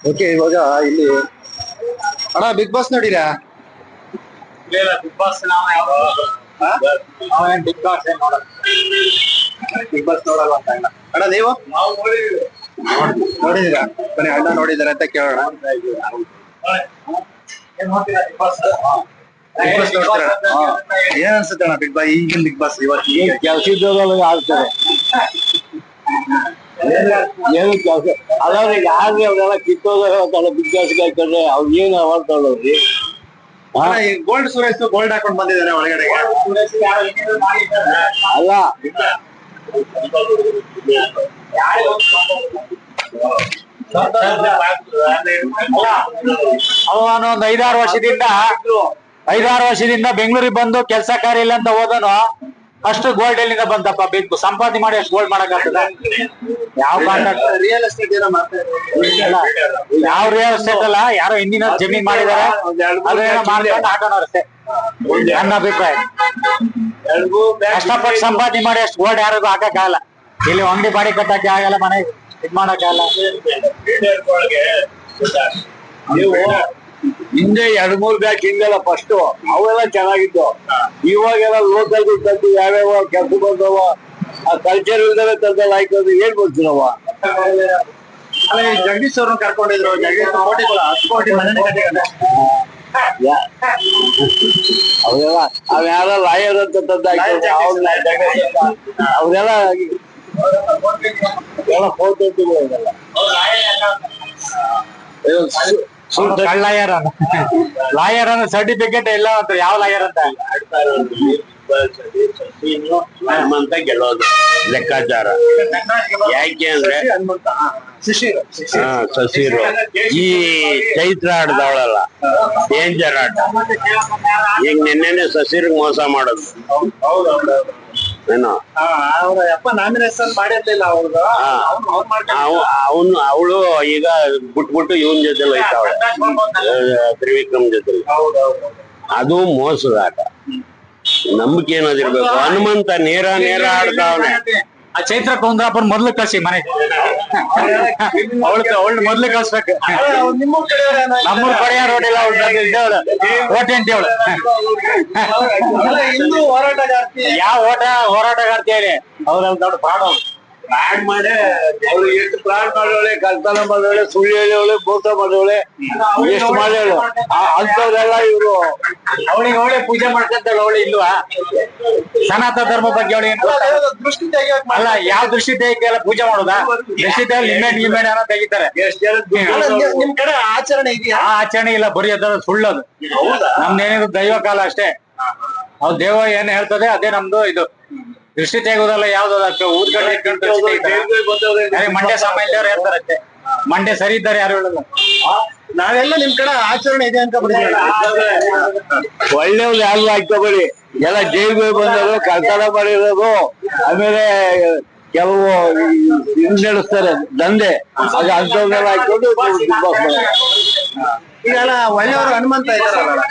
Okay, ಇವಾಗ ಇಲ್ಲಿ ಅಣ್ಣ ಬಿಗ್ ಬಾಸ್ ನೋಡಿರಾ? ಬಿಗ್ ಬಾಸ್ ನಾವೇನ್ ಬಿಗ್ ಬಾಸ್ ನೋಡಲ್ಲ. ಬಿಗ್ ಬಾಸ್ ನೋಡಲ್ಲ ಅಂತ ಇಲ್ಲ ಅಣ್ಣ. ನೀವು ನಾವು ನೋಡಿದೀರಾ? ಬನ್ನಿ, ಅಣ್ಣ ನೋಡಿದಾರೆ ಅಂತ ಕೇಳೋಣ. ಏನ್ ನೋಡ್ತೀರಾ ಬಿಗ್ ಬಾಸ್? ಬಿಗ್ ಬಾಸ್ ನೋಡ್ತೀರಾ? ಏನ್ ಅನ್ಸುತ್ತೆ ಅಣ್ಣ ಬಿಗ್ ಬಾಸ್, ಈಗಿನ ಬಿಗ್ ಬಾಸ್ ಇವತ್ತು ಕೆಲಸದವ್ರು ಆಡ್ತಾರೆ. ಏನು ಕೆಲಸ ಅದಾದ್ರೆ ಯಾರು ಅವ್ರೆಲ್ಲ ಕಿತ್ತೋದ್ರೆ ಬಿಗ್ ಬಾಸ್ಗೆ ಹಾಕಿದ್ರೆ ಅವ್ರು ಏನು ಅವಾರ್ಡ್ ತಗೊಳ್ಳೋರಿ? ಗೋಲ್ಡ್ ಸುರೇಶ್ ಗೋಲ್ಡ್ ಹಾಕೊಂಡ್ ಬಂದಿದ್ದಾನೆ ಒಳಗಡೆ. ಅಲ್ಲ ಅವನು ಒಂದು 5-6 ವರ್ಷದಿಂದ ಬೆಂಗಳೂರಿಗೆ ಬಂದು ಕೆಲಸ ಕಾರ್ಯ ಇಲ್ಲ ಅಂತ ಹೋದನು. ಅಷ್ಟು ಗೋಲ್ಡ್ ಎಲ್ಲಿಂದ ಬಂದಪ್ಪ? ಬೇಕು ಸಂಪಾದನೆ ಮಾಡಿ ಅಷ್ಟು ಗೋಲ್ಡ್ ಮಾಡಕ್ಕಾಗ್ತದ? ಯಾವ ಕಾಂಟ್ರಾಕ್ಟ್? ರಿಯಲ್ ಎಸ್ಟೇಟ್ ಏನೋ ಯಾವ ರಿಯಲ್ ಎಸ್ಟೇಟ್ ಅಲ್ಲ, ಯಾರೋ ಹಿಂದಿನ ಜಮೀನ್ ಮಾಡಿದಾರೆ, ಅದೇನೋ ಮಾಡ್ಕೊಂಡು ಹಾಕೋಣವ್ರು ಅಷ್ಟೇ ನನ್ನ ಅಭಿಪ್ರಾಯ. ಕಷ್ಟಪಟ್ಟು ಸಂಪಾದನೆ ಮಾಡಿ ಅಷ್ಟು ಗೋಲ್ಡ್ ಯಾರಿಗೂ ಹಾಕಕ್ಕಾಗಲ್ಲ. ಇಲ್ಲಿ ಅಂಗಡಿ ಬಾಡಿ ಕಟ್ಟಕ್ಕೆ ಆಗಲ್ಲ, ಮನೆ ಇದ್ ಮಾಡಕ್ಕಾಗಲ್ಲ. ಹಿಂದೆ 2-3 ಬ್ಯಾಚ್ ಹಿಂಗೆಲ್ಲ ಫಸ್ಟ್ ಅವೆಲ್ಲ ಚೆನ್ನಾಗಿತ್ತು. ಇವಾಗೆಲ್ಲ ಲೋಕಲ್ ತಂದು ಯಾವ್ಯಾವ ಕೆಲಸ ಬಂದವ, ಆ ಕಲ್ಚರ್ ಇಲ್ದವೆ ತಂದೆಲ್ಲ ಆಯ್ತು. ಏನ್ ಗೊತ್ತಿರವ? ಜಗದೀಶ್ ಅವ್ರನ್ನ ಕರ್ಕೊಂಡಿದ್ರು. ಜಗದೀಶ್ ಕೋಟಿಗಳು 10 ಕೋಟಿ ಮನೆ ಅವೆಲ್ಲ ಅವ್ಯಾರ ಲಾಯರ್ ಅಂತ ತಂದಾಯ್ತು. ಅವ್ರೆಲ್ಲ ಎಲ್ಲ ಫೋಟೋ ಇದೆಲ್ಲ ಲಾಯರ್ ಅಂದ್ರೆ ಸರ್ಟಿಫಿಕೇಟ್ ಎಲ್ಲ ಅಂತ. ಯಾವ ಲಾಯರ್ ಅಂತ? ಹನುಮಂತ ಗೆಲ್ಲೋದು ಲೆಕ್ಕಾಚಾರ. ಯಾಕೆ ಅಂದ್ರೆ ಶಶಿರು ಈ ಚೈತ್ರ ಆಡ್ದವಳಲ್ಲ, ಡೇಂಜರ್ ಆಟ. ಈಗ ನಿನ್ನೆನೆ ಶಶಿರ್ಗ್ ಮೋಸ ಮಾಡೋದು ಏನೋ. ನಾಮಿನೇಷನ್ ಮಾಡಿರ್ಲಿಲ್ಲ ಅವ್ರದ್ದು. ಅವಳು ಈಗ ಬಿಟ್ಬಿಟ್ಟು ಇವನ್ ಜೊತೆ ಹೋಯ್ತಾವಳೆ, ತ್ರಿವಿಕ್ರಮ್ ಜೊತೆ. ಅದು ಮೋಸದ ಆಟ. ನಂಬಿಕೆ ಏನಾದಿರ್ಬೇಕು. ಹನುಮಂತ ನೇರ ಆಡ್ತಾವನೆ. ಆ ಚೈತ್ರ ಕುಂದ್ರಾಪುರ ಮೊದ್ಲು ಕಳ್ಸಿ ಮನೆಗೆ. ಅವಳು ಮೊದ್ಲು ಕಳ್ಸ್ಬೇಕು. ನಮ್ಮೂರ್ ಕಡೆಯ ರೋಡಿಲ್ಲ ಓಟೆ ಅಂತ ಅವಳು. ಹಿಂದೂ ಹೋರಾಟಗಾರ್ತಿ. ಯಾವ ಹೋರಾಟಗಾರ್ತಿ ಹೇಳಿ? ಅವ್ರಲ್ಲಿ ದೊಡ್ಡ ಪ್ರಾಡ್ ಮಾಡಿ ಅವ್ರು ಎಷ್ಟು ಪ್ರಾಡ್ ಮಾಡೋಳೆ, ಕಲ್ತನ ಮಾಡೋಳೆ, ಸುಳ್ಳು ಹೇಳೋಳೆ, ಮೋಸ ಮಾಡೋಳೆ, ಎಷ್ಟು ಮಾಡೋಳು. ಅಂತವ್ರೆಲ್ಲ ಇವ್ರು ಅವಳೆ ಪೂಜೆ ಮಾಡ್ಕೊಂತಾಳೆ. ಅವಳು ಇಲ್ವಾ? ಸನಾತನ ಧರ್ಮ ಬಗ್ಗೆ ಅವಳು ದೃಷ್ಟಿ ಅಲ್ಲ, ಯಾವ ದೃಷ್ಟಿ ತೆಗಿಯಲ್ಲ ಪೂಜೆ ಮಾಡೋದಾ? ದೃಷ್ಟಿ ಲಿಮಿಟ್ ಏನೋ ತೆಗಿತಾರೆ. ನಿಮ್ ಕಡೆ ಆಚರಣೆ ಇದೆಯಾ? ಆ ಆಚರಣೆ ಇಲ್ಲ, ಬರೀ ಅದರ ಸುಳ್ಳದು. ನಮ್ದೇನಿದ್ರು ದೈವ ಕಾಲ ಅಷ್ಟೇ. ಅವ್ರು ದೇವ ಏನ್ ಹೇಳ್ತದೆ ಅದೇ ನಮ್ದು. ಇದು ದೃಷ್ಟಿ ತೆಗೋದಲ್ಲ. ಯಾವ್ದು ಊರ್ಗಡೆ ಮಂಡ್ಯ ಸಾಮಾನ್ಯದವ್ರು ಹೇಳ್ತಾರೆ ಅಷ್ಟೇ. ಮಂಡ್ಯ ಸರಿ ಇದ್ದಾರೆ ಯಾರು ಹೇಳಲ್ಲ. ನಾವೆಲ್ಲ ನಿಮ್ ಕಡೆ ಆಚರಣೆ ಇದೆ ಅಂತ ಒಳ್ಳೆಯವ್ರು ಯಾರು ಹಾಕೋಬೇಡಿ. ಎಲ್ಲ ಜೈಲ್ಗೆ ಬಂದವರು, ಕಳ್ತನ ಮಾಡಿರೋದು, ಆಮೇಲೆ ಕೆಲವು ನಡೆಸ್ತಾರೆ ದಂಧೆ, ಅದು ಅಂಥವ್ರನ್ನೆಲ್ಲ ಹಾಕೊಂಡು ಈಗೆಲ್ಲ ಒಳ್ಳೆಯವರು ಹನುಮಂತ ಇದ್ದಾರಲ್ಲ,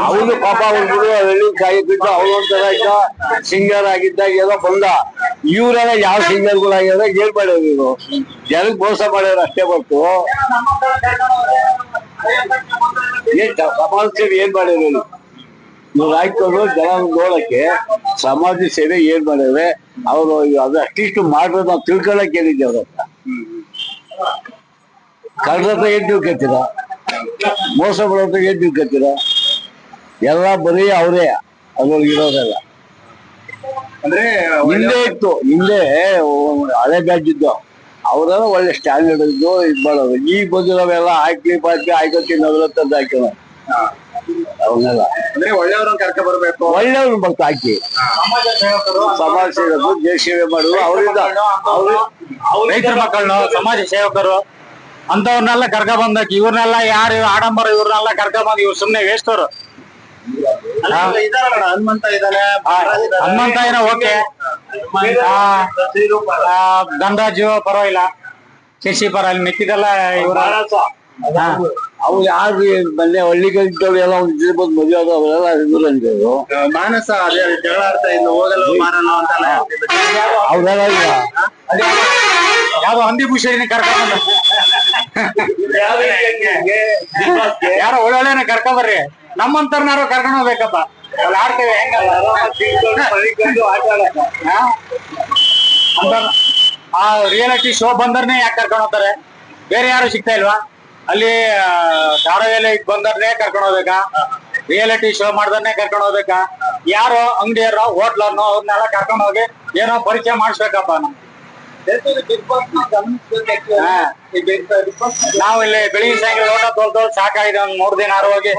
ಅವನು ಪಾಪ ಹುಡುಗರು ಹಳ್ಳಿ ಕಾಯಿ ಬಿಟ್ಟು ಅವನು ಒಂಥರ ಇದ್ದ, ಸಿಂಗರ್ ಆಗಿದ್ದಾಗ ಎಲ್ಲ ಬಂದ. ಇವರೆಲ್ಲ ಯಾವ ಸಿಂಗರ್ಗಳಾಗ್ಯಾರ ಏನ್ ಮಾಡ್ಯಾರ? ಇವರು ಜನಕ್ಕೆ ಮೋಸ ಮಾಡ್ಯಾರ ಅಷ್ಟೇ ಬರ್ತು. ಸಮಾಜ ಸೇವೆ ಏನ್ ಮಾಡ್ಯಾರ? ಇವ್ರು ಹಾಕೊಂಡು ಜನ ನೋಡಕ್ಕೆ ಸಮಾಜ ಸೇವೆ ಏನ್ ಮಾಡ್ಯಾವೆ ಅವರು. ಅದು ಅಷ್ಟಿಷ್ಟು ಮಾಡೋದು ನಾವು ತಿಳ್ಕೊಳಕ್ ಹೇಳಿದ್ದೆ ಅವ್ರ ಹತ್ರ. ಕಳ್ರತ್ರ ಏನ್ ತಿಳ್ಕೊತೀರ? ಮೋಸ ಮಾಡೋದ್ರ ಏನ್ ತಿಳ್ಕೊತೀರ? ಎಲ್ಲ ಬರೀ ಅವರೇ ಅದ್ರೊಳಗೆ ಇರೋದೆಲ್ಲ. ಅಂದ್ರೆ ಹಿಂದೆ ಇತ್ತು, ಹಿಂದೆ ಹಳೆ ಬ್ಯಾಚ್ ಇದ್ದು ಅವರೆಲ್ಲ ಒಳ್ಳೆ ಸ್ಟ್ಯಾಂಡರ್ಡ್ ಇದ್ದು ಇದ್ ಮಾಡೋದು. ಈಗ ಬಂದಿರೋವೆಲ್ಲ ಹಾಕಿ ಹಾಕೋತಿನ್ನೋದ್ರ ತಂದು ಹಾಕೋಣ ಅವನ್ನೆಲ್ಲ. ಅಂದ್ರೆ ಒಳ್ಳೆಯವ್ರನ್ನ ಕರ್ಕ ಬರ್ಬೇಕು. ಒಳ್ಳೆಯವ್ರು ಬರ್ತಾ ಹಾಕಿ ಸಮಾಜ ಸೇವಕರು, ದೇಶ ಸೇವೆ ಮಾಡುವ ಅವರಿಂದ ರೈತರ ಮಕ್ಕಳನ್ನು ಸಮಾಜ ಸೇವಕರು ಅಂತವ್ರನ್ನೆಲ್ಲ ಕರ್ಕ ಬಂದಕ್ಕೆ. ಇವ್ರನ್ನೆಲ್ಲ ಯಾರು ಆಡಂಬರ ಇವ್ರನ್ನೆಲ್ಲ ಕರ್ಕ ಬಂದ್ ಇವ್ರು ಸುಮ್ನೆ ವೇಸ್ಟ್ ಅವರು. ಹನುಮಂತ ಇದ್ದಾನೆ, ಹನುಮಂತ ಏನೋ ಓಕೆ, ಧನರಾಜು ಪರವಾಗಿಲ್ಲ, ಶಶಿ ಪರವಾಗಿಲ್ಲ, ಮಿಕ್ಕಿದೆಲ್ಲ ಇವ್ರ ಅವು ಯಾರು ಮೊನ್ನೆ ಹಳ್ಳಿಗಳಿದ್ದವ್ರು ಎಲ್ಲ ಒಂದು ಬಂದು ಮದುವೆ ಆದ ಅವರೆಲ್ಲ ಇವ್ರು ಅಂತಿದ್ರು. ಮಾನಸ ಅದೇ ಜಗಳ ಆಡ್ತಾ ಇನ್ನು ಹೋಗಲ್ಲ ಮಾರಲ್ಲ ಅಂತೆಲ್ಲ ಅವ್ರೆಲ್ಲ ಯಾವ್ದೋ ಹಂದಿ ಭೂಷಣಿ ಕರ್ಕೊಂಡ್ ಬಂದ ಯಾರೋ ಒಳ್ಳೊಳ್ಳೆನ ಕರ್ಕೊಂಬರ್ರಿ, ನಮ್ಮಂತರ್ನಾರು ಕರ್ಕೊಂಡ್ ಹೋಗ್ಬೇಕಪ್ಪ, ಅಲ್ಲಿ ಆಡ್ತೇವೆ ಹೆಂಗಲ್ಲ ಆ ರಿಯಾಲಿಟಿ ಶೋ ಬಂದರ್ನೆ ಯಾಕೆ ಕರ್ಕೊಂಡು ಹೋಗ್ತಾರೆ? ಬೇರೆ ಯಾರು ಸಿಗ್ತಾ ಇಲ್ವಾ ಅಲ್ಲಿ? ಧಾರಾವಾಹಿಯಲ್ಲಿ ಬಂದರ್ನೆ ಕರ್ಕೊಂಡು ಹೋಗ್ಬೇಕಾ? ರಿಯಾಲಿಟಿ ಶೋ ಮಾಡ್ದನ್ನೇ ಕರ್ಕೊಂಡು ಹೋಗ್ಬೇಕಾ? ಯಾರೋ ಅಂಗಡಿಯರೋ ಹೋಟ್ಲರ್ನೋ ಅವ್ರನ್ನೆಲ್ಲ ಕರ್ಕೊಂಡು ಹೋಗಿ ಏನೋ ಪರಿಚಯ ಮಾಡಿಸ್ಬೇಕಪ್ಪ ನಮ್ಗೆ. ನಾವು ಇಲ್ಲಿ ಬೆಳಿಗ್ಗೆ ಸಾಯಂಕಾಲ ಲೋಟ ತೊಳ್ದು ಸಾಕಾಗಿದೆ, ಒಂದ್ 3 ದಿನ ಹೋಗಿ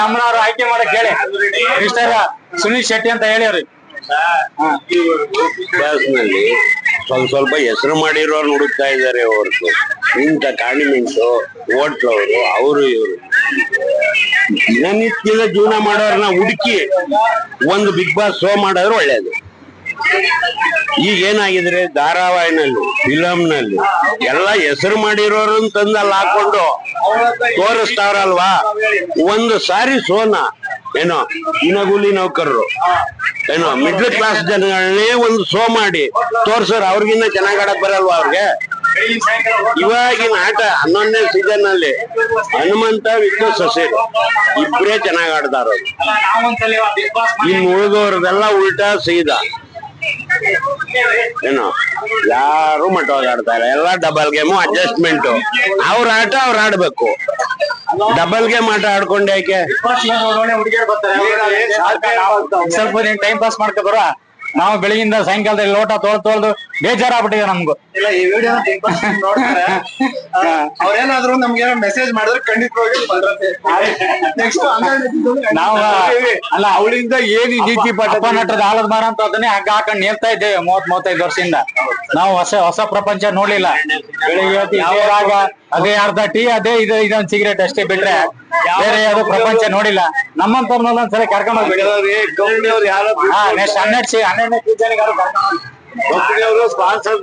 ನಮ್ಮನವ್ರು ಆಯ್ಕೆ ಮಾಡಕ್ ಹೇಳಿ ಮಿಸ್ಟರ್ ಸುನೀಲ್ ಶೆಟ್ಟಿ ಅಂತ ಹೇಳಿವ್ರಿ. ನಲ್ಲಿ ಸ್ವಲ್ಪ ಹೆಸರು ಮಾಡಿರೋರು ಹುಡುಕ್ತಾ ಇದ್ದಾರೆ ಹೊರತು ಇಂಥ ಕಾಂಡಿಮೆಂಟ್ಸು ಹೋಟ್ಲವರು ಅವರು ಇವರು ದಿನನಿತ್ಯದ ಜೀವನ ಮಾಡೋರನ್ನ ಹುಡುಕಿ ಒಂದು ಬಿಗ್ ಬಾಸ್ ಶೋ ಮಾಡೋರು ಒಳ್ಳೇದು. ಈಗ ಏನಾಗಿದ್ರೆ ಧಾರಾವಾಹಿನಲ್ಲಿ ಫಿಲಂನಲ್ಲಿ ಎಲ್ಲ ಹೆಸರು ಮಾಡಿರೋರು ತಂದಲ್ಲಿ ಹಾಕೊಂಡು ತೋರಿಸ್ತಾವ್ರಲ್ವಾ, ಒಂದು ಸಾರಿ ಸೋನ ಏನೋ ದಿನಗೂಲಿ ನೌಕರರು ಏನೋ ಮಿಡ್ಲ್ ಕ್ಲಾಸ್ ಜನಗಳನ್ನೇ ಒಂದು ಶೋ ಮಾಡಿ ತೋರ್ಸೋರು ಅವ್ರಿಗಿನ್ನ ಚೆನ್ನಾಗ್ ಆಡಕ್ ಬರಲ್ವಾ ಅವ್ರಿಗೆ? ಇವಾಗಿನ ಆಟ 11ನೇ ಸೀಸನ್ ಅಲ್ಲಿ ಹನುಮಂತ ವಿಷ್ಣು ಸೊಸೈಟಿ ಇಬ್ಬರೇ ಚೆನ್ನಾಗ್ ಆಡ್ತಾರ. ಇನ್ ಉಳಿದವ್ರದೆಲ್ಲ ಉಲ್ಟಾ ಸೀದಾ ಏನೋ ಯಾರು ಮಟ್ಟವಾಗಿ ಆಡ್ತಾರೆ, ಎಲ್ಲ ಡಬಲ್ ಗೇಮು ಅಡ್ಜಸ್ಟ್ಮೆಂಟ್. ಅವ್ರ ಆಟ ಅವ್ರು ಆಡ್ಬೇಕು, ಡಬಲ್ ಗೇಮ್ ಆಟ ಆಡ್ಕೊಂಡೆ ಯಾಕೆ? ಸ್ವಲ್ಪ ಟೈಮ್ ಪಾಸ್ ಮಾಡ್ಕೊ ಬರುವ. ನಾವು ಬೆಳಗಿಂದ ಸಾಯಂಕಾಲದಲ್ಲಿ ಲೋಟ ತೊಳ್ದು ಬೇಜಾರಾಗ್ಬಿಟ್ಟಿದೆ ನಮ್ಗು. ಇಲ್ಲ ಈ ವಿಡಿಯೋ ನೋಡ್ತಾರೆ, ಅವ್ರೇನಾದ್ರು ನಮ್ಗೆ ಮೆಸೇಜ್ ಮಾಡಿದ್ರೆ ಖಂಡಿತವಾಗಿ ನೆಕ್ಸ್ಟ್ ನಾವು ಅಲ್ಲ ಅವಳಿಂದ ಏನು ನೀತಿ ಅಪ್ಪ ನಟದ ಆಲದ ಮರ ಅಂತ ಅದನ್ನೇ ಹಗ್ಗ ಹಾಕೊಂಡ್ ನೇರ್ತಾ ಇದ್ದೇವೆ 30-35 ವರ್ಷದಿಂದ. ನಾವು ಹೊಸ ಪ್ರಪಂಚ ನೋಡ್ಲಿಲ್ಲ. ಬೆಳಿಗ್ಗೆ ಯಾವಾಗ ಅದೇ ಅರ್ಧ ಟೀ, ಅದೇ ಇದೊಂದು ಸಿಗರೇಟ್ ಅಷ್ಟೇ ಬಿಟ್ರೆ ಬೇರೆ ಯಾವ್ದು ಪ್ರಪಂಚ ನೋಡಿಲ್ಲ. ನಮ್ಮಂತವ್ರನ್ನೆಲ್ಲ ಒಂದ್ಸಲ ಕರ್ಕೊಂಡು ಹೋಗ್ಬೇಕು. ನೆಕ್ಸ್ಟ್ 12ನೇ ಸೀಸನ್ ಸ್ಪಾನ್ಸರ್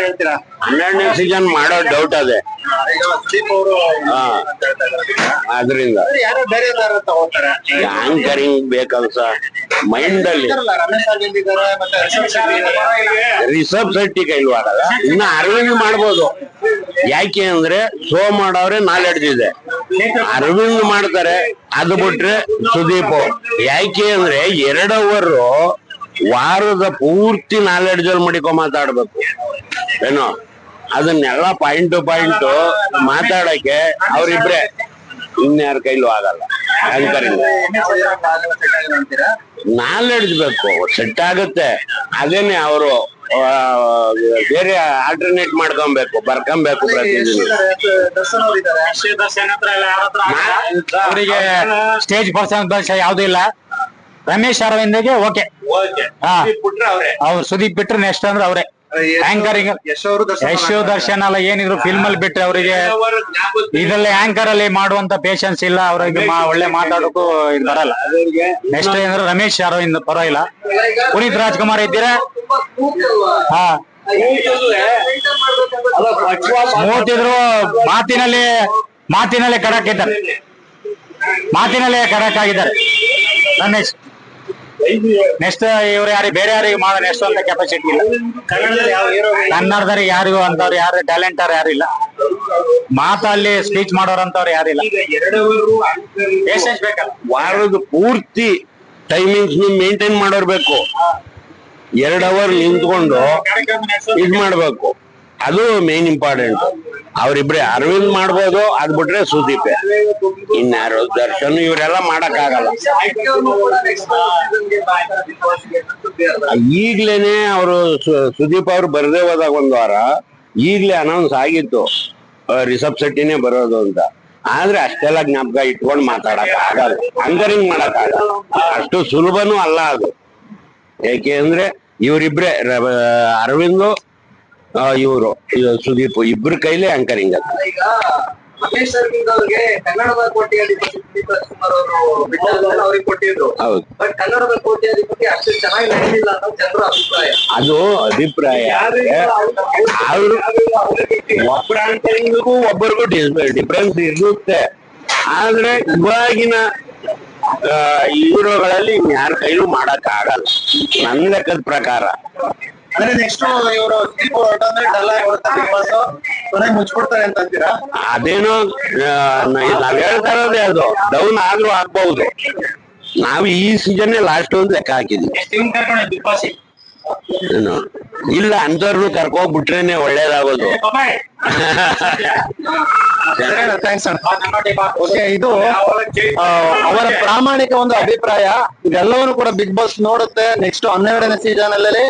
ಹೇಳ್ತೀರಾ? 12ನೇ ಸೀಸನ್ ಮಾಡೋ ಡೌಟ್ ಅದೇ. ಆದ್ರಿಂದ ಯಾರೋ ಬೇರೆ ತಗೋತಾರೆ. ಆಂಕರಿಂಗ್ ಬೇಕಲ್ಸ ಮೈಂಡ್ ಅಲ್ಲಿ. ರಿಷಬ್ ಶೆಟ್ಟಿ ಕೈಲ್ವಾಗಲ್ಲ, ಇನ್ನ ಅರವಿಂದ್ ಮಾಡ್ಬೋದು. ಯಾಕೆ ಅಂದ್ರೆ ಶೋ ಮಾಡೋರೆ ನಾಲೆಡ್ಜ್ ಇದೆ, ಅರವಿಂದ್ ಮಾಡ್ತಾರೆ. ಅದು ಬಿಟ್ರೆ ಸುದೀಪ್. ಯಾಕೆ ಅಂದ್ರೆ 2 ಅವರ್ ವಾರದ ಪೂರ್ತಿ ನಾಲೆಡ್ಜ್ ಅಲ್ಲಿ ಮಡಿಕೊ ಮಾತಾಡ್ಬೇಕು ಏನೋ, ಅದನ್ನೆಲ್ಲ ಪಾಯಿಂಟ್ ಟು ಪಾಯಿಂಟ್ ಮಾತಾಡಕ್ಕೆ ಅವ್ರಿಬ್ರೆ, ಇನ್ಯಾರ ಕೈಲೂ ಆಗಲ್ಲ. ಆಂಕರಿಂಗ್ ನಾಲೆಡ್ಜ್ ಬೇಕು, ಸೆಟ್ ಆಗುತ್ತೆ. ಅದೇನೆ ಅವರು ಬೇರೆ ಆಲ್ಟರ್ನೇಟ್ ಮಾಡ್ಕೊಬೇಕು, ಬರ್ಕೊಬೇಕು ಪ್ರತಿದಿನ. ಅವರಿಗೆ ಸ್ಟೇಜ್ ಪರ್ಸನ್ ಯಾವ್ದು ಇಲ್ಲ. ರಮೇಶ್ ಅರವಿಂದ್ಗೆ ಓಕೆ, ಅವ್ರು ಸುದೀಪ್ ಬಿಟ್ರೆ ನೆಕ್ಸ್ಟ್ ಅಂದ್ರೆ ಅವ್ರೆ ಆಂಕರಿಂಗ್. ಯಶ್ ದರ್ಶನ್ ಅಲ್ಲ ಏನಿದ್ರು ಫಿಲ್ಮ್ ಅಲ್ಲಿ ಬಿಟ್ರೆ ಅವರಿಗೆ ಇದ್ರಲ್ಲಿ ಆಂಕರ್ ಅಲ್ಲಿ ಮಾಡುವಂತ ಪೇಶನ್ಸ್ ಇಲ್ಲ ಅವ್ರಿಗೆ. ಒಳ್ಳೆ ಮಾತಾಡೋಕು ಇದು ಬರಲ್ಲ. ನೆಕ್ಸ್ಟ್ ಅಂದ್ರೆ ರಮೇಶ್ ಅರವಿಂದ್ ಪರವಾಗಿಲ್ಲ. ಪುನೀತ್ ರಾಜ್ಕುಮಾರ್ ಇದ್ದೀರಾ? ಹಾ, ಮೂತಿದ್ರು ಮಾತಿನಲ್ಲೇ ಖಡಕ್ ಇದ್ದಾರೆ, ಮಾತಿನಲ್ಲೇ ಖಡಕ್ ಆಗಿದ್ದಾರೆ ರಮೇಶ್. ನೆಕ್ಸ್ಟ್ ಇವ್ರು ಬೇರೆ ಯಾರಿಗೆ ಮಾಡೋ ನೆಕ್ಸ್ಟ್ ಅಂತ ಕೆಪಾಸಿಟಿ ಇಲ್ಲ ಕನ್ನಡದಲ್ಲಿ. ಯಾರಿಗೂ ಅಂತವ್ರು ಯಾರು ಟ್ಯಾಲೆಂಟ್ ಯಾರಿಲ್ಲ. ಮಾತಲ್ಲಿ ಸ್ಪೀಚ್ ಮಾಡೋರಂತವ್ರು ಯಾರಿಲ್ಲ. ಪೇಷನ್ಸ್ ಬೇಕಲ್ಲ. ವಾರದ ಪೂರ್ತಿ ಟೈಮಿಂಗ್ಸ್ ಮೇಂಟೈನ್ ಮಾಡೋರ್ಬೇಕು. 2 ಅವರ್ ನಿಂತ್ಕೊಂಡು ಇದ್ ಮಾಡ್ಬೇಕು, ಅದು ಮೇನ್ ಇಂಪಾರ್ಟೆಂಟ್. ಅವ್ರಿಬ್ರೆ ಅರವಿಂದ್ ಮಾಡ್ಬೋದು, ಅದ್ ಬಿಟ್ರೆ ಸುದೀಪ್. ಇನ್ಯಾರು ದರ್ಶನ್ ಇವರೆಲ್ಲ ಮಾಡಕ್ ಆಗಲ್ಲ. ಈಗ್ಲೇನೆ ಅವರು ಸುದೀಪ್ ಅವ್ರು ಬರ್ದೇ ಹೋದಾಗ 1 ವಾರ ಈಗ್ಲೇ ಅನೌನ್ಸ್ ಆಗಿತ್ತು ರಿಷಬ್ ಶೆಟ್ಟಿನೇ ಬರೋದು ಅಂತ. ಆದ್ರೆ ಅಷ್ಟೆಲ್ಲ ಜ್ಞಾಪಕ ಇಟ್ಕೊಂಡು ಮಾತಾಡಕ್ ಆಗಲ್ಲ, ಆಂಕರಿಂಗ್ ಮಾಡಕ್ ಆಗಲ್ಲ. ಅಷ್ಟು ಸುಲಭನೂ ಅಲ್ಲ ಅದು. ಯಾಕೆ ಅಂದ್ರೆ ಇವರಿಬ್ರೆ ಅರವಿಂದ್ ಇವರು ಸುದೀಪ್ ಇಬ್ರ ಕೈಲೇ ಆಂಕರಿಂಗ್ ಅದು. ಈಗ ಮಹೇಶ್ ಅರವಿಂದ್ ಅವ್ರಿಗೆ ಕನ್ನಡದ ಕೋಟ್ಯಾಧಿಪತಿ ಕುಮಾರ್ ಅವರು ಅವ್ರಿಗೆ ಕೊಟ್ಟಿದ್ರು. ಹೌದು, ಬಟ್ ಕನ್ನಡದ ಕೋಟ್ಯಾಧಿಪತಿ ಅಷ್ಟು ಚೆನ್ನಾಗಿ ನಡೆಯಲಿಲ್ಲ ಅನ್ನೋ ಜನರ ಅಭಿಪ್ರಾಯ. ಅದು ಅಭಿಪ್ರಾಯ. ಅವ್ರು ಒಬ್ಬರ ಆಂಕರಿಂಗ್ಗೂ ಒಬ್ಬರಿಗೂ ಡಿಫ್ರೆನ್ಸ್ ಇರುತ್ತೆ. ಆದ್ರೆ ಇವಾಗಿನ ಹೀರೋಗಳಲ್ಲಿ ಯಾರ ಕೈಲೂ ಮಾಡಕ್ ಆಗಲ್ಲ ನನ್ ಲೆಕ್ಕದ ಪ್ರಕಾರ. ಅಂದ್ರೆ ನೆಕ್ಸ್ಟ್ ಇವರು ಡಲ್ ಆಗಿ ಮುಚ್ಚಿಬಿಡ್ತಾರೆ ಅಂತ ಅಂತೀರಾ? ಅದೇನೋ ನಾವ್ ಹೇಳ್ತಾ ಇರೋದೇ ಅದು, ಡೌನ್ ಆದ್ರೂ ಆಗ್ಬಹುದು. ನಾವು ಈ ಸೀಸನ್ ಲಾಸ್ಟ್ ಒಂದು ಲೆಕ್ಕ ಹಾಕಿದ್ವಿ. ಇಲ್ಲ ಅಂತವ್ರನ್ನು ಕರ್ಕೋಗ್ಬಿಟ್ರೇನೆ ಒಳ್ಳೇದಾಗೋದು. ಇದು ಅವರ ಪ್ರಾಮಾಣಿಕ ಒಂದು ಅಭಿಪ್ರಾಯ. ಇದೆಲ್ಲವನ್ನು ಕೂಡ ಬಿಗ್ ಬಾಸ್ ನೋಡುತ್ತೆ. ನೆಕ್ಸ್ಟ್ 12ನೇ ಸೀಸನ್ ಅಲ್ಲಿ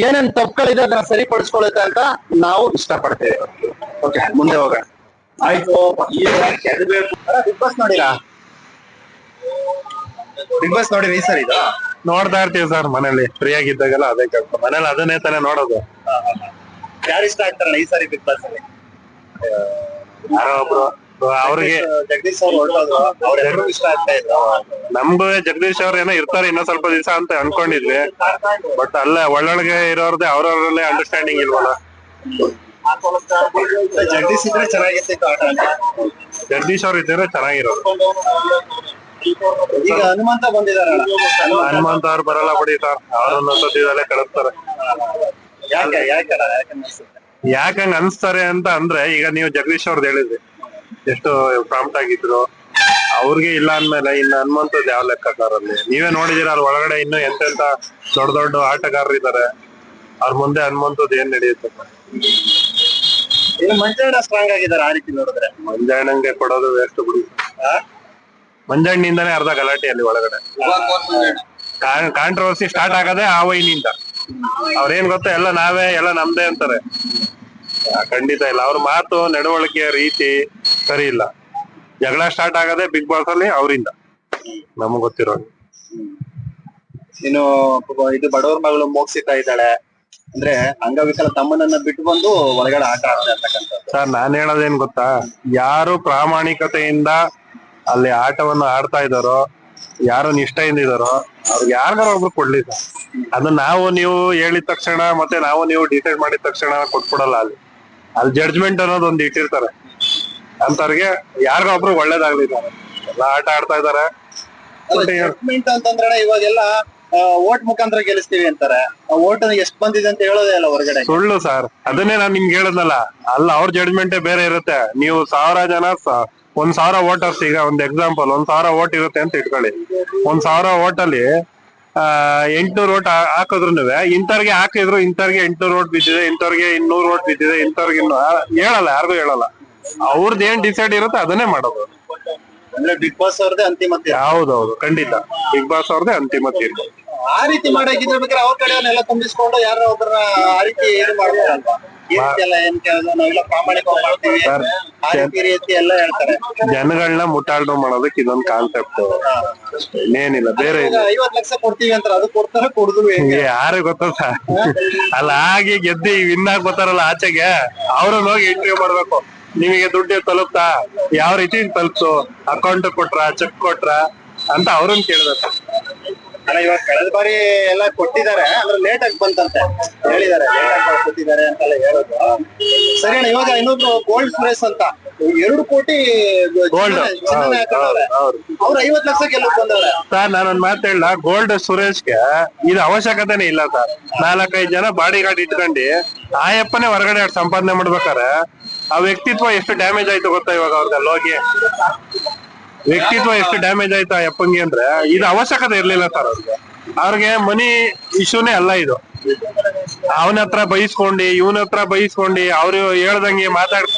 ಏನೇನ್ ತಪ್ಪುಗಳಿದೆ ಅದನ್ನ ಸರಿಪಡಿಸ್ಕೊಳ್ಳುತ್ತೆ ಅಂತ ನಾವು ಇಷ್ಟಪಡ್ತೇವೆ. ಓಕೆ, ಮುಂದೆ ಹೋಗೋಣ. ಆಯ್ತು, ಬಿಗ್ ಬಾಸ್ ನೋಡಿರಾ? ಬಿಗ್ ಬಾಸ್ ನೋಡಿ ಈ ಸರಿ ನೋಡ್ತಾ ಇರ್ತೀವಿ ಸರ್, ಮನೇಲಿ ಫ್ರೀ ಆಗಿದ್ದಾಗೆಲ್ಲ ಅದೇ ಕೆಲಸ. ಮನೇಲಿ ಅದನ್ನೇ ತಾನೇ ನೋಡೋದು. ಯಾರು ಇಷ್ಟ ಆಗ್ತಾರಲ್ಲ ಈ ಸಾರಿ ಬಿಗ್ ಬಾಸ್ ಅಲ್ಲಿ? ಯಾರೋ ಒಬ್ರು ಅವ್ರಿಗೆ ಜಗದೀಶ್ ಅವ್ರು ಹೊರಟೋದ್ರು, ಅವ್ರೆಲ್ಲರೂ ಇಷ್ಟ ಆಗ್ತಾ ಇದ್ರು. ನಮ್ಗೂ ಜಗದೀಶ್ ಅವ್ರ ಏನೋ ಇರ್ತಾರೆ ಇನ್ನೂ ಸ್ವಲ್ಪ ದಿವಸ ಅಂತ ಅನ್ಕೊಂಡಿದ್ವಿ. ಬಟ್ ಅಲ್ಲೇ ಒಳ್ಳೊಳಗೆ ಇರೋರ್ದೆ ಅವ್ರವ್ರಲ್ಲೇ ಅಂಡರ್ಸ್ಟ್ಯಾಂಡಿಂಗ್ ಇಲ್ವಲ್ಲ. ಜಗದೀಶ್ ಇದ್ರೆ ಚೆನ್ನಾಗಿರ್ತಿತ್ತು ಆಟ. ಜಗದೀಶ್ ಅವ್ರು ಇದ್ರೆ ಚೆನ್ನಾಗಿರೋದು. ಈಗ ಹನುಮಂತ ಬಂದಿದಾರಲ್ಲ, ಹನುಮಂತ ಅವ್ರು ಬರಲ್ಲ ಬಿಡಿ ಸರ್, ಅವ್ರನ್ನ ಸದ್ಯದಲ್ಲೇ ಕಳಿಸ್ತಾರೆ. ಯಾಕಂಗ ಅನ್ಸ್ತಾರೆ ಅಂತ ಅಂದ್ರೆ, ಈಗ ನೀವು ಜಗದೀಶ್ ಅವ್ರದ್ದು ಹೇಳಿದ್ರಿ ಎಷ್ಟು ಪ್ರಾಂಪ್ಟ್ ಆಗಿದ್ರು, ಅವ್ರಿಗೆ ಇಲ್ಲ ಅಂದ್ಮೇಲೆ ಇನ್ನು ಹನುಮಂತದ್ ಯಾವ ಲೆಕ್ಕಕಾರಲ್ಲಿ ನೀವೇ ನೋಡಿದಿರ. ಅಲ್ಲಿ ಒಳಗಡೆ ಇನ್ನು ಎಂತೆಂತ ದೊಡ್ಡ ದೊಡ್ಡ ಆಟಗಾರರು ಇದಾರೆ. ಅವ್ರ ಮುಂದೆ ಹನುಮಂತದ್ ಏನ್ ನಡೆಯುತ್ತೆ? ಮಂಜಣ್ಣ ಸ್ಟ್ರಾಂಗ್ ಆಗಿದ್ದಾರೆ ಆ ರೀತಿ ನೋಡಿದ್ರೆ. ಮಂಜಣ್ಣಂಗೆ ಕೊಡೋದು ವೇಸ್ಟ್ ಬಿಡಿ. ಮಂಜಣ್ಣಿಂದಾನೇ ಅರ್ಧ ಗಲಾಟೆ ಅಲ್ಲಿ ಒಳಗಡೆ. ಕಾಂಟ್ರವರ್ಸಿ ಸ್ಟಾರ್ಟ್ ಆಗದೆ ಆ ವೈನಿಂದ. ಅವ್ರೇನ್ ಗೊತ್ತಾ, ಎಲ್ಲ ನಾವೇ ಎಲ್ಲ ನಮ್ದೇ ಅಂತಾರೆ. ಖಂಡಿತ ಇಲ್ಲ. ಅವ್ರ ಮಾತು, ನಡವಳಿಕೆ ರೀತಿ ಸರಿ ಇಲ್ಲ. ಜಗಳ ಸ್ಟಾರ್ಟ್ ಆಗದೆ ಬಿಗ್ ಬಾಸ್ ಅಲ್ಲಿ ಅವರಿಂದ, ನಮಗ್ ಗೊತ್ತಿರೋ. ಇನ್ನು ಇದು ಬಡವರ ಮಗಳು ಮೋಕ್ಷಿತಾ ಇದ್ದಾಳೆ. ಅಂದ್ರೆ ಅಂಗವಿಕಲ ತಮ್ಮನನ್ನ ಬಿಟ್ಟು ಬಂದು ಒಳಗಡೆ ಆಟ ಆಡ್ತಾ ಇರ್ತಕ್ಕಂಥ. ಸರ್, ನಾನ್ ಹೇಳೋದೇನ್ ಗೊತ್ತಾ, ಯಾರು ಪ್ರಾಮಾಣಿಕತೆಯಿಂದ ಅಲ್ಲಿ ಆಟವನ್ನು ಆಡ್ತಾ ಇದಾರೋ, ಯಾರು ನಿಷ್ಠೆಯಿಂದ ಇದಾರೋ, ಅವ್ರಿಗೆ ಯಾರಿಗಾರ ಒಬ್ರು ಕೊಡ್ಲಿ ಸರ್. ಅದು ನಾವು ನೀವು ಹೇಳಿದ ತಕ್ಷಣ ಮತ್ತೆ ನಾವು ನೀವು ಡಿಸೈಡ್ ಮಾಡಿದ ತಕ್ಷಣ ಕೊಟ್ಬಿಡಲ್ಲ. ಅಲ್ಲಿ ಜಡ್ಜ್ಮೆಂಟ್ ಅನ್ನೋದು ಒಂದು ಇಟ್ಟಿರ್ತಾರೆ. ಅಂತವ್ರಿಗೆ ಯಾರಿಗ ಒಬ್ರು ಒಳ್ಳೇದಾಗ್ಲಿ ಸರ್. ಎಲ್ಲ ಆಟ ಆಡ್ತಾ ಇದಾರೆ. ಅಂತಂದ್ರೆ ಇವಾಗೆಲ್ಲ ಓಟ್ ಮುಖಾಂತರ ಗೆಲ್ಲಿಸ್ತೀವಿ ಅಂತಾರೆ. ಓಟ್ ಎಷ್ಟ್ ಬಂದಿದೆ ಅಂತ ಹೇಳೋದೇ ಅಲ್ಲ ಹೊರಗಡೆ. ಸುಳ್ಳು ಸರ್, ಅದನ್ನೇ ನಾನ್ ನಿಮ್ಗೆ ಹೇಳದ್ನಲ್ಲ. ಅಲ್ಲ, ಅವ್ರ ಜಡ್ಜ್ಮೆಂಟೇ ಬೇರೆ ಇರುತ್ತೆ. ನೀವು 1000 ಜನ 1000 ವೋಟರ್ಸ್, ಈಗ ಒಂದ್ ಎಕ್ಸಾಂಪಲ್ 1000 ವೋಟ್ ಇರುತ್ತೆ ಅಂತ ಇಟ್ಕೊಳ್ಳಿ. 1000 ವೋಟ್ ಅಲ್ಲಿ 800 ವೋಟ್ ಹಾಕಿದ್ರು ಇಂಥವ್ರಿಗೆ ಹಾಕಿದ್ರು, ಇಂಥವ್ರಿಗೆ 800 ವೋಟ್ ಬಿದ್ದಿದೆ, ಇಂಥವ್ರಿಗೆ 200 ವೋಟ್ ಬಿದ್ದಿದೆ, ಇಂಥವ್ರಿಗೆ ಇನ್ನು ಹೇಳಲ್ಲ, ಯಾರಿಗೂ ಹೇಳಲ್ಲ. ಅವ್ರದ್ದು ಏನ್ ಡಿಸೈಡ್ ಇರುತ್ತೆ ಅದನ್ನೇ ಮಾಡೋದು. ಅಂದ್ರೆ ಬಿಗ್ ಬಾಸ್ ಅವ್ರದೇ ಅಂತಿಮ ತೀರ್ಪು. ಹೌದೌದು, ಖಂಡಿತ ಬಿಗ್ ಬಾಸ್ ಅವ್ರದೇ ಅಂತಿಮ ತೀರ್ಪು. ಆ ರೀತಿ ಮಾಡಾಕಿದ್ರೆ ಬೇಕಾದ್ರೆ ಅವ್ರ ಕಡೆಯನ್ನೆಲ್ಲ ತುಂಬಿಸ್ಕೊಂಡು ಯಾರೋ ಒಬ್ಬರ ಆ ರೀತಿ ಏನು ಮಾಡ್ಬೋದಲ್ವಾ? ಏನ್ ಕೇಳೋದು, ನಾವೆಲ್ಲ ಪ್ರಾಮಾಣಿಕವಾಗಿ ಮಾಡ್ತೀವಿ ಆ ರೀತಿ ಎಲ್ಲ ಹೇಳ್ತಾರೆ. ಜನಗಳನ್ನ ಮುಟ್ಟಾಳ್ರು ಮಾಡೋದಕ್ಕೆ ಇದೊಂದು ಕಾನ್ಸೆಪ್ಟ್, ಇನ್ನೇನಿಲ್ಲ. ಬೇರೆ 50 ಲಕ್ಷ ಕೊಡ್ತೀವಿ ಅಂತ ಅದು ಕೊಡ್ತಾರ ಕೊಡುದು ಯಾರು ಗೊತ್ತ ಅಲ್ಲ, ಹಾಗೆ ಗೆದ್ದಿ ವಿನ್ ಆಗಿ ಬರ್ತಾರಲ್ಲ ಆಚೆಗೆ, ಅವ್ರನ್ನ ಹೋಗಿ ಇಂಟರ್ವ್ಯೂ ಮಾಡ್ಬೇಕು. ನಿಮಗೆ ದುಡ್ಡು ತಲುಪ್ತಾ, ಯಾವ ರೀತಿ ತಲುಪ್ತು, ಅಕೌಂಟ್ ಕೊಟ್ರ, ಚೆಕ್ ಕೊಟ್ರ ಅಂತ ಅವ್ರನ್ನ ಕೇಳ್ಬೇಕು. ಅಲ್ಲ, ಇವಾಗ ಕಳೆದ ಬಾರಿ ಎಲ್ಲ ಕೊಟ್ಟಿದ್ದಾರೆ, ಅಂದ್ರೆ ಲೇಟ್ ಆಗಿ ಬಂತಂತೆ ಹೇಳಿದ್ದಾರೆ, ಲೇಟ್ ಆಗಿ ಕೊಟ್ಟಿದ್ದಾರೆ ಅಂತೆಲ್ಲ ಹೇಳೋದು ಸರಿ ಅಣ್ಣ. ಇವಾಗ ಇನ್ನೊಂದು ಗೋಲ್ಡ್ ಪ್ರೈಸ್ ಅಂತ 2 ಕೋಟಿ ಗೋಲ್ಡ್, ಅವ್ರು 50 ಲಕ್ಷ ಗೆಲ್ಲಕ್ ಬಂದವ್ರೆ ಸರ್. ನಾನೊಂದ್ ಮಾತು ಹೇಳ, ಗೋಲ್ಡ್ ಸುರೇಶ್ಗೆ ಇದು ಅವಶ್ಯಕತೆನೇ ಇಲ್ಲ ಸರ್. 4-5 ಜನ ಬಾಡಿ ಗಾರ್ಡ್ ಇಟ್ಕೊಂಡು ಆಯಪ್ಪನೇ ಹೊರಗಡೆ ಸಂಪಾದನೆ ಮಾಡ್ಬೇಕಾರೆ ಆ ವ್ಯಕ್ತಿತ್ವ ಎಷ್ಟು ಡ್ಯಾಮೇಜ್ ಆಯ್ತು ಗೊತ್ತಾ? ಇವಾಗ ಅವ್ರಿಗೆ ಹೋಗಿ ವ್ಯಕ್ತಿತ್ವ ಎಷ್ಟು ಡ್ಯಾಮೇಜ್ ಆಯ್ತು ಆ ಯಪ್ಪಂಗೆ ಅಂದ್ರೆ, ಇದು ಅವಶ್ಯಕತೆ ಇರ್ಲಿಲ್ಲ ಸರ್ ಅವ್ರಿಗೆ ಮನಿ ಇಶ್ಯೂನೇ ಅಲ್ಲ ಇದು. ಅವನ ಹತ್ರ ಬೈಸ್ಕೊಂಡಿ, ಇವನ ಹತ್ರ ಬೈಸ್ಕೊಂಡಿ, ಅವ್ರು ಹೇಳ್ದಂಗೆ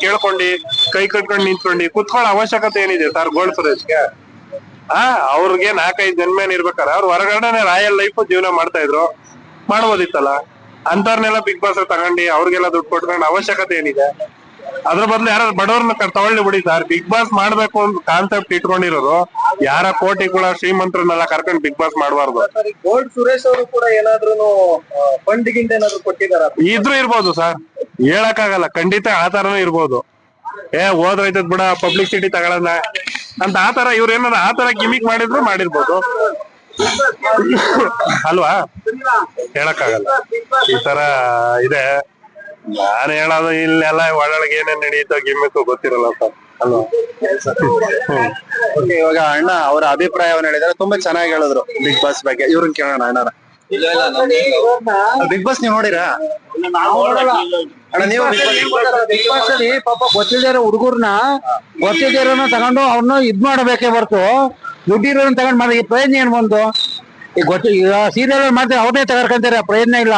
ಕೇಳ್ಕೊಂಡಿ, ಕೈ ಕಟ್ಕೊಂಡು ನಿಂತ್ಕೊಂಡಿ ಕುತ್ಕೊಳ್ಳೋ ಅವಶ್ಯಕತೆ ಏನಿದೆ ಸರ್ ಗೋಲ್ಡ್ ಸುರೇಶ್ಗೆ? ಅವ್ರಿಗೆ 4-5 ಜನ್ಮೇನ್ ಇರ್ಬೇಕಾರೆ ಅವ್ರು ಹೊರಗಡೆ ರಾಯಲ್ ಲೈಫ್ ಜೀವನ ಮಾಡ್ತಾ ಇದ್ರು, ಮಾಡ್ಬೋದಿತ್ತಲ್ಲ. ಅಂತವ್ರನ್ನೆಲ್ಲ ಬಿಗ್ ಬಾಸ್ ತಗೊಂಡಿ ಅವ್ರಿಗೆಲ್ಲ ದುಡ್ಡು ಕೊಟ್ಕೊಂಡು ಅವಶ್ಯಕತೆ ಏನಿದೆ? ಅದ್ರ ಬದಲು ಯಾರು ಬಡವ್ರನ್ನ ತಗೊಳ್ಳಿ ಬಿಡಿ ಸರ್. ಬಿಗ್ ಬಾಸ್ ಮಾಡ್ಬೇಕು ಅಂತ ಕಾನ್ಸೆಪ್ಟ್ ಇಟ್ಕೊಂಡಿರೋರು ಯಾರ ಕೋಟಿಗಳ ಶ್ರೀಮಂತರನ್ನೆಲ್ಲ ಕರ್ಕೊಂಡು ಬಿಗ್ ಬಾಸ್ ಮಾಡಬಾರ್ದು. ಗೋಲ್ಡ್ ಸುರೇಶ್ ಅವರು ಕೂಡ ಏನಾದ್ರು ಫಂಡ್ ಗಿಂಡ್ ಏನಾದ್ರು ಕೊಟ್ಟಿದಾರ? ಇದ್ರು ಇರ್ಬೋದು ಸರ್, ಹೇಳಕ್ಕಾಗಲ್ಲ. ಖಂಡಿತ ಆ ತರನು ಇರ್ಬೋದು. ಹೋದ್ರೈತದ್ ಬಿಡ, ಪಬ್ಲಿಸಿಟಿ ತಗೊಳಲ್ಲ ಅಂತ ಆತರ ಇವ್ರು ಏನಾರ ಆತರ ಗಿಮಿಕ್ ಮಾಡಿರ್ಬೋದು ಅಲ್ವಾ? ಹೇಳಕ್ಕಾಗಲ್ಲ. ಈ ತರ ಇದೆ. ನಾನ್ ಹೇಳೋದು ಇಲ್ಲೆಲ್ಲ ಒಳಗೆ ಏನೇನ್ ನಡೆಯುತ್ತೋ ಗಿಮ್ಮಿಕ್ ಗೊತ್ತಿರಲ್ಲ ಸರ್. ಅಲ್ವಾ? Okay, ಇವಾಗ ಅಣ್ಣ ಅವರ ಅಭಿಪ್ರಾಯವನ್ನು ಹೇಳಿದ್ರೆ ತುಂಬಾ ಚೆನ್ನಾಗಿ ಹೇಳಿದ್ರು ಬಿಗ್ ಬಾಸ್ ಬಗ್ಗೆ. ಇವ್ರನ್ನ ಕೇಳೋಣ ಅಣ್ಣನ. ಬಿಗ್ ಬಾಸ್ ನೀವು ನೋಡಿರಾ ಅಣ್ಣ? ನೀವು ಬಿಗ್ ಬಾಸ್ ಅಲ್ಲಿ ಪಾಪ ಗೊತ್ತಿಲ್ದಿರೋ ಹುಡುಗರ್ನ ಗೊತ್ತಿದ್ದೀರೋನ ತಗೊಂಡು ಅವ್ರನ್ನ ಇದ್ ಮಾಡಬೇಕೇ ಹೊರತು ದುಡ್ಡಿರೋನ್ ತಗೊಂಡ್ ಮಾಡಿ ಪ್ರಯೋಜನ ಏನ್ ಬಂತು? ಈಗ ಈಗ ಸೀರಿಯಲ್ ಮಾಡ್ತಾರೆ ಅವ್ರನ್ನೇ ತಗೊಂಡ್ಕೊಂತಾರೆ, ಪ್ರಯೋಜನ ಇಲ್ಲ.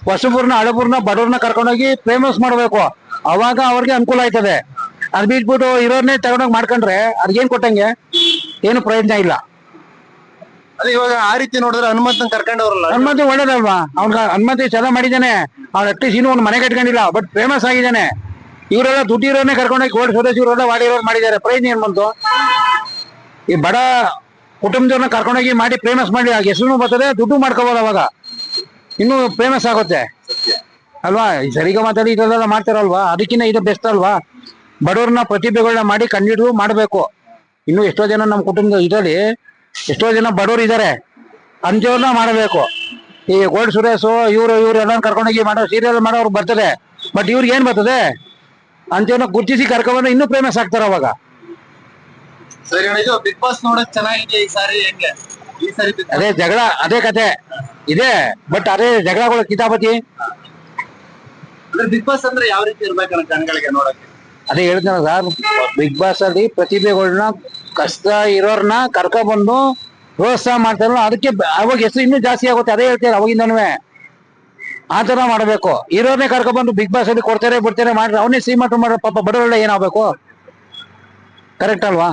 ಹೊಸಬರ್ನ ಹಳಬರ್ನ ಬಡವ್ರನ್ನ ಕರ್ಕೊಂಡೋಗಿ ಫೇಮಸ್ ಮಾಡ್ಬೇಕು, ಅವಾಗ ಅವ್ರಿಗೆ ಅನುಕೂಲ ಆಯ್ತದೆ. ಅದ್ ಬಿಟ್ಬಿಟ್ಟು ಇರೋರ್ನೇ ತಗೊಂಡೋಗಿ ಮಾಡ್ಕೊಂಡ್ರೆ ಅದ್ಗೇನ್ ಕೊಟ್ಟಂಗೆ? ಏನು ಪ್ರಯೋಜನ ಇಲ್ಲ. ಅದೇ ಇವಾಗ ಆ ರೀತಿ ನೋಡಿದ್ರೆ ಹನುಮಂತನ ಕರ್ಕೊಂಡವ್ರಲ್ಲ. ಹನುಮಂತ ಒಳ್ಳೇದಲ್ವಾ? ಅವ್ನ ಹನುಮಂತ ಚೆನ್ನಾಗ್ ಮಾಡಿದ್ದಾನೆ. ಅವ್ನ ಅಟ್ಲೀಸ್ಟ್ ಇನ್ನೂ ಒಂದು ಮನೆ ಕಟ್ಕೊಂಡಿಲ್ಲ, ಬಟ್ ಫೇಮಸ್ ಆಗಿದ್ದಾನೆ. ಇವರೆಲ್ಲ ದುಡ್ಡಿರೋನೇ ಕರ್ಕೊಂಡೋಗಿ ಗೋಲ್ಡ್ ಸುರೇಶ್ ಇವರೆಲ್ಲ ವಾಡಿರೋರು ಮಾಡಿದ್ದಾರೆ, ಪ್ರಯೋಜನ ಏನ್ ಬಂತು? ಈ ಬಡ ಕುಟುಂಬದವ್ರನ್ನ ಕರ್ಕೊಂಡೋಗಿ ಮಾಡಿ ಫೇಮಸ್ ಮಾಡಿ ಹೆಸರು ಬರ್ತದೆ, ದುಡ್ಡು ಮಾಡ್ಕೋಬಹುದು, ಅವಾಗ ಇನ್ನೂ ಫೇಮಸ್ ಆಗುತ್ತೆ ಅಲ್ವಾ? ಈ ಸರಿಗ ಮಾತಾಡಿ ಇದೆಲ್ಲ ಮಾಡ್ತಾರಲ್ವಾ, ಅದಕ್ಕಿಂತ ಇದು ಬೆಸ್ಟ್ ಅಲ್ವಾ? ಬಡವ್ರನ್ನ ಪ್ರತಿಭೆಗಳನ್ನ ಮಾಡಿ ಕಂಡಿಡಿದು ಮಾಡ್ಬೇಕು. ಇನ್ನು ಎಷ್ಟೋ ಜನ ನಮ್ಮ ಕುಟುಂಬದ ಇದರಲ್ಲಿ ಎಷ್ಟೋ ಜನ ಬಡವರು ಇದಾರೆ, ಅಂಥವ್ರನ್ನ ಮಾಡಬೇಕು. ಈ ಗೋಲ್ಡ್ ಸುರೇಶ್ ಇವ್ರು ಎಲ್ಲ ಕರ್ಕೊಂಡೋಗಿ ಮಾಡೋ ಸೀರಿಯಲ್ ಮಾಡೋರು ಬರ್ತದೆ, ಬಟ್ ಇವ್ರಿಗೆ ಏನ್ ಬರ್ತದೆ? ಅಂಥವ್ರನ್ನ ಗುರ್ತಿಸಿ ಕರ್ಕೊಂಡ್ಬಂದ್ರೆ ಇನ್ನೂ ಫೇಮಸ್ ಆಗ್ತಾರ ಅವಾಗ. ಸರಿ ಅಣ್ಣ, ಇದು ಬಿಗ್ ಬಾಸ್ ನೋಡಕ್ ಚೆನ್ನಾಗಿದೆ ಈ ಸಾರಿ. ಹೆಂಗೆ ಈ ಸಾರಿ ಅದೇ ಜಗಳ, ಅದೇ ಕತೆ ಇದೆ, ಬಟ್ ಅದೇ ಜಗಳಗಳು ಕಿತಾಪತಿ. ಬಿಗ್ ಬಾಸ್ ಅಂದ್ರೆ ಯಾವ ರೀತಿ ಇರ್ಬೇಕಣ್ಣ ಜನಗಳಿಗೆ ನೋಡಕ್ಕೆ? ಅದೇ ಹೇಳ್ತಾನೆ ಸರ್, ಬಿಗ್ ಬಾಸ್ ಅಲ್ಲಿ ಪ್ರತಿಭೆಗಳನ್ನ ಕಷ್ಟ ಇರೋರ್ನ ಕರ್ಕೊಂಡ್ಬಂದು ಪ್ರೋತ್ಸಾಹ ಮಾಡ್ತಾರಲ್ಲ, ಅದಕ್ಕೆ ಅವಾಗ ಹೆಸರು ಇನ್ನೂ ಜಾಸ್ತಿ ಆಗುತ್ತೆ. ಅದೇ ಹೇಳ್ತಾರೆ ಅವಾಗಿಂದನೂ ಆ ತರ ಮಾಡ್ಬೇಕು. ಇರೋರ್ನೇ ಕರ್ಕೊಂಡ್ಬಂದು ಬಿಗ್ ಬಾಸ್ ಅಲ್ಲಿ ಕೊಡ್ತಾರೆ ಬಿಡ್ತಾರೆ ಮಾಡ್ರೆ ಅವನೇ ಶ್ರೀಮಂತ ಮಾಡ್ರೆ ಪಾಪ ಬಡವರೆಲ್ಲ ಏನಾಗ್ಬೇಕು? ಕರೆಕ್ಟ್ ಅಲ್ವಾ?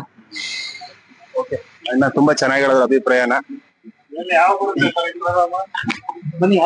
ಅಣ್ಣ ತುಂಬಾ ಚೆನ್ನಾಗಿ ಹೇಳಿದ್ರು ಅಭಿಪ್ರಾಯನ. ಬನ್ನಿ